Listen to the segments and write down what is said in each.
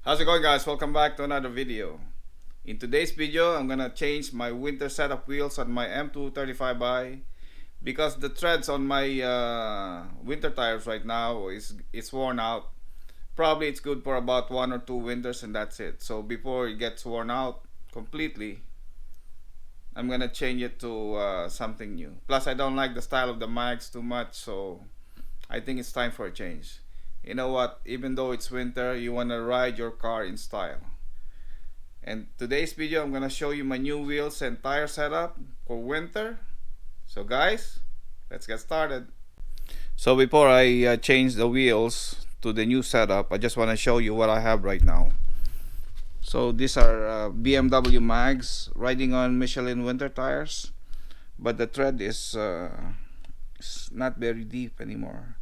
How's it going, guys? Welcome back to another video. In today's video, I'm gonna change my winter setup wheels on my M235i because the treads on my winter tires right now is worn out. Probably it's good for about 1 or 2 winters and that's it. So before it gets worn out completely, I'm gonna change it to something new. Plus, I don't like the style of the mags too much, so I think it's time for a change. You know what? Even though it's winter, you wanna ride your car in style. And today's video, I'm gonna show you my new wheels and tire setup for winter. So guys, let's get started. So before I change the wheels to the new setup, I just want to show you what I have right now. So these are BMW mags riding on Michelin winter tires, but the tread is not very deep anymore.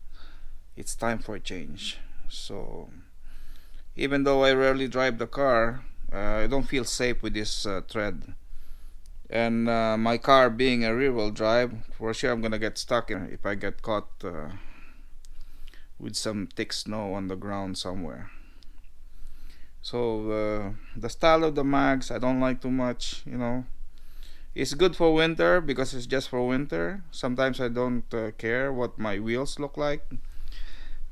It's time for a change. So even though I rarely drive the car, I don't feel safe with this tread. And my car being a rear-wheel drive, for sure I'm gonna get stuck if I get caught with some thick snow on the ground somewhere. So the style of the mags I don't like too much. It's good for winter because it's just for winter. Sometimes I don't care what my wheels look like,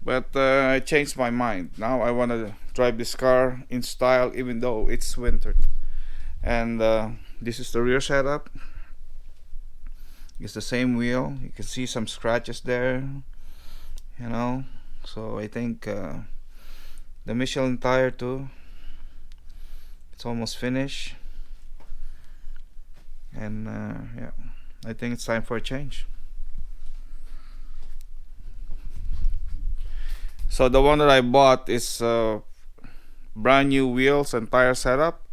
but I changed my mind. Now I want to drive this car in style even though it's winter. And this is the rear setup. It's the same wheel. You can see some scratches there, so I think the Michelin tire too, it's almost finished. And yeah, I think it's time for a change. So the one that I bought is brand new wheels and tire setup,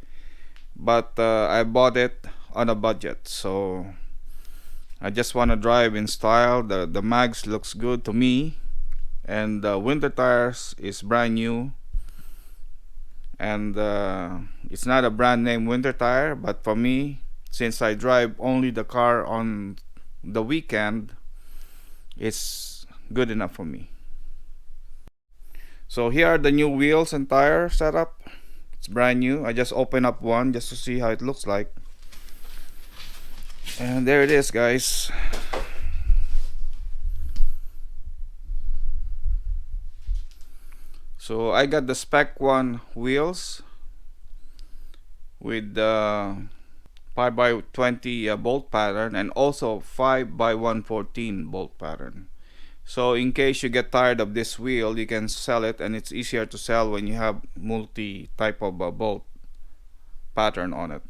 but I bought it on a budget, so I just want to drive in style. The mags looks good to me, and the winter tires is brand new, and it's not a brand name winter tire, but for me, since I drive only the car on the weekend, it's good enough for me. So here are the new wheels and tire setup. It's brand new. I just opened up one just to see how it looks like. And there it is, guys. So I got the Spec 1 wheels with the 5x20 bolt pattern and also 5x114 bolt pattern. So in case you get tired of this wheel, you can sell it, and it's easier to sell when you have multi type of bolt pattern on it.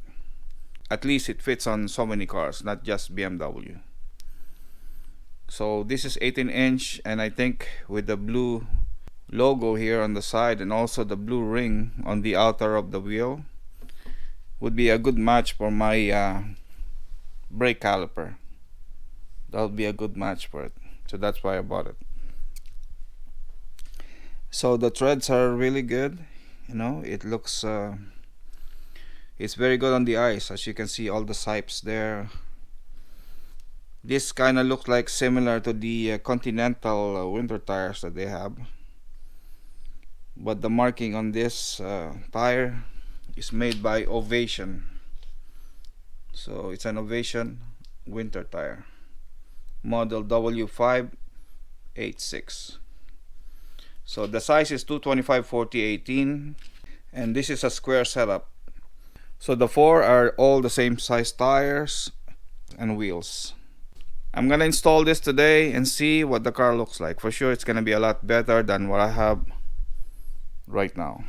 At least it fits on so many cars, not just BMW. So this is 18-inch, and I think with the blue logo here on the side and also the blue ring on the outer of the wheel would be a good match for my brake caliper. That would be a good match for it. So that's why I bought it. So the treads are really good. It looks it's very good on the eyes. As you can see, all the sipes there. This kind of looks like similar to the Continental winter tires that they have, but the marking on this tire is made by Ovation. So it's an Ovation winter tire, model W586. So the size is 225/40/18, and this is a square setup. So the four are all the same size tires and wheels. I'm gonna install this today and see what the car looks like. For sure it's gonna be a lot better than what I have right now.